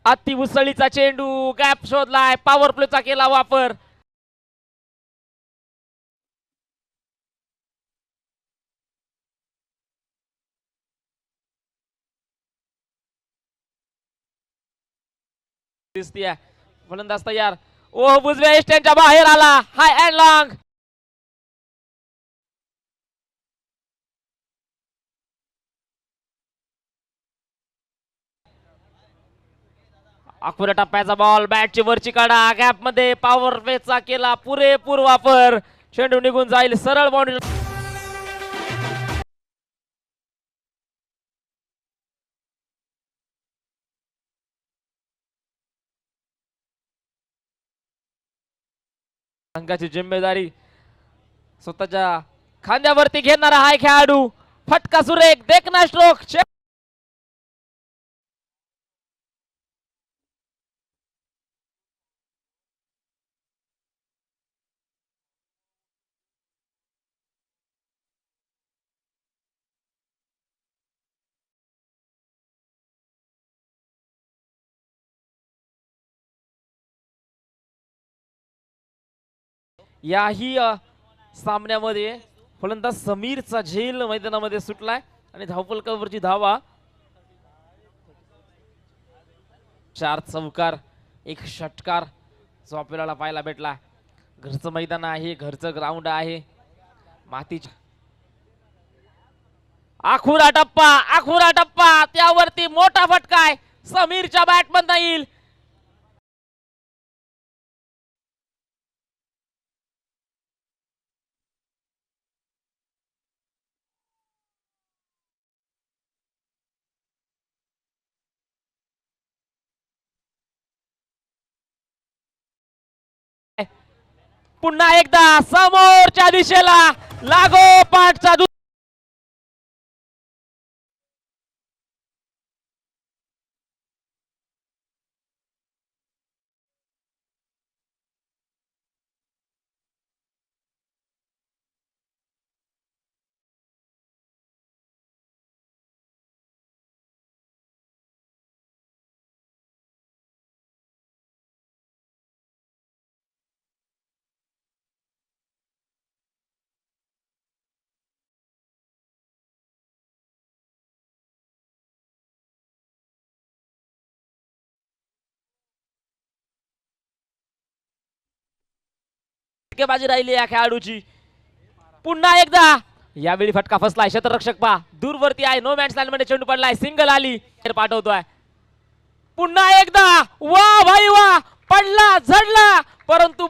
अति उसळीचा चेंडू gap शोधलाय, power प्लेचा केला वापर. दिसतीये फलंदाज तयार. ओ उजव्या एस्टँडच्या बाहेर आला. हाय अँड लॉंग. अपुऱ्या टप्प्याचा बॉल, बॅटची वरची काढा, गॅप मध्ये पॉवर प्लेचा केला पुरेपूर वापर. चेंडू निघून जाईल सरळ बाउंड्री. संघाची जिम्मेदारी स्वतःच्या खांद्यावरती घेणारा हाय खेळाडू. फटका सुरेख, देखना स्ट्रोक. याही सामन्यामध्ये फलंदाज समीरचा झेल मैदानामध्ये सुटलाय आणि धावफलकावरची धावा. 4 चौकार, 1 षटकार जो आपल्याला पाहायला भेटला. घरचं मैदान आहे, घरचं ग्राउंड आहे. मातीच्या आखुरा टप्पा त्यावरती मोठा फटका आहे. समीरच्या बॅट मधून येईल. पुन्हा एकदा समोरच्या दिशेला लागोपाठचा बाजी राहिली या खेळाडूची. पुन्हा एकदा यावेळी फटका फसलाय. क्षेत्ररक्षक पा दूरवरती आहे. नो मॅच लाईन मध्ये चेंडू पडलाय. सिंगल आली. पाठवतोय. पुन्हा एकदा वा भाई वा, पडला झडला परंतु